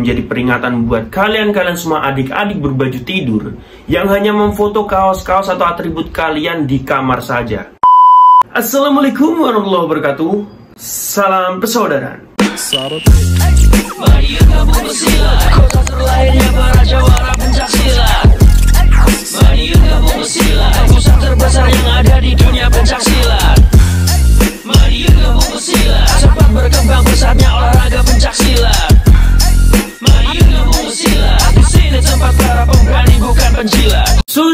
menjadi peringatan buat kalian-kalian semua adik-adik berbaju tidur yang hanya memfoto kaos-kaos atau atribut kalian di kamar saja. Assalamualaikum warahmatullahi wabarakatuh. Salam persaudaraan. Mari kamu bersilat, kota terlahirnya para jawara pencak silat. Mari kamu bersilat, pusat terbesar yang ada di dunia pencak silat. Mari kamu bersilat, cepat berkembang pesatnya olahraga pencak silat. Mari kamu bersilat, di sini tempat para pemberani bukan penjilat.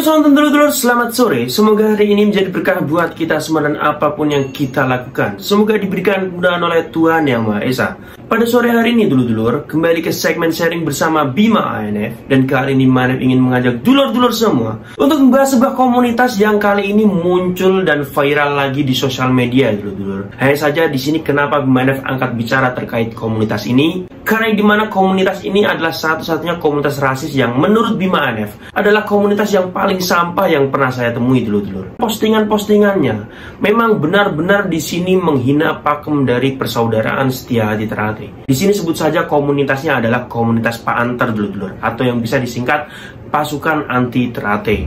Tonton dulur-dulur, selamat sore. Semoga hari ini menjadi berkah buat kita semua dan apapun yang kita lakukan. Semoga diberikan kemudahan oleh Tuhan Yang Maha Esa. Pada sore hari ini dulur-dulur, kembali ke segmen sharing bersama Bima ANF. Dan kali ini Manef ingin mengajak dulur-dulur semua untuk membahas sebuah komunitas yang kali ini muncul dan viral lagi di sosial media dulur-dulur. Hanya saja di sini kenapa Manef angkat bicara terkait komunitas ini? Karena di mana komunitas ini adalah satu-satunya komunitas rasis yang menurut Bima ANF adalah komunitas yang paling sampah yang pernah saya temui dulur-dulur. Postingan-postingannya memang benar-benar di sini menghina pakem dari persaudaraan setia hati terate. Di sini sebut saja komunitasnya adalah komunitas Paanter dulur-dulur, atau yang bisa disingkat pasukan anti terate.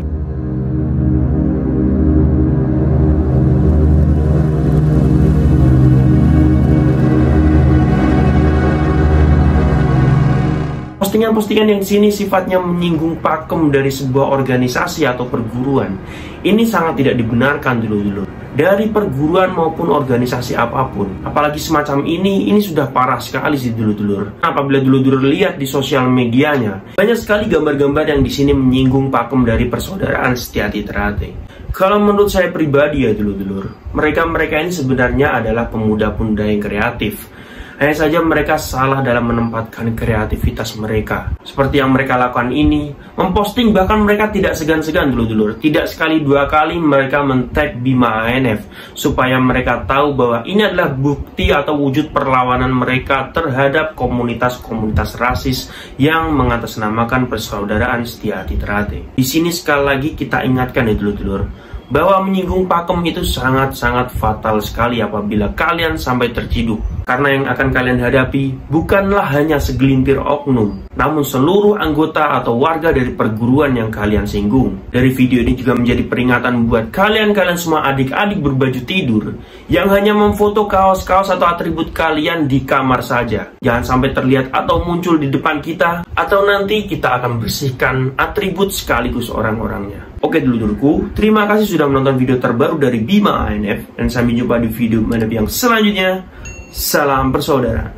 Postingan-postingan yang sini sifatnya menyinggung pakem dari sebuah organisasi atau perguruan. Ini sangat tidak dibenarkan dulu-dulu. Dari perguruan maupun organisasi apapun. Apalagi semacam ini sudah parah sekali sih dulu-dulur. Apabila dulu-dulur lihat di sosial medianya, banyak sekali gambar-gambar yang di sini menyinggung pakem dari persaudaraan setia hati terate. Kalau menurut saya pribadi ya dulu-dulur, mereka ini sebenarnya adalah pemuda-pemuda yang kreatif. Hanya saja mereka salah dalam menempatkan kreativitas mereka. Seperti yang mereka lakukan ini, memposting bahkan mereka tidak segan-segan dulu-dulur. Tidak sekali dua kali mereka men-tag Bima ANF supaya mereka tahu bahwa ini adalah bukti atau wujud perlawanan mereka terhadap komunitas-komunitas rasis yang mengatasnamakan persaudaraan setia hati terate. Di sini sekali lagi kita ingatkan ya dulu-dulur, bahwa menyinggung pakem itu sangat-sangat fatal sekali apabila kalian sampai terciduk. Karena yang akan kalian hadapi bukanlah hanya segelintir oknum, namun seluruh anggota atau warga dari perguruan yang kalian singgung. Dari video ini juga menjadi peringatan buat kalian-kalian semua adik-adik berbaju tidur yang hanya memfoto kaos-kaos atau atribut kalian di kamar saja. Jangan sampai terlihat atau muncul di depan kita, atau nanti kita akan bersihkan atribut sekaligus orang-orangnya. Oke dulurku, terima kasih sudah menonton video terbaru dari Bima ANF, dan sampai jumpa di video Manef yang selanjutnya. Salam persaudaraan.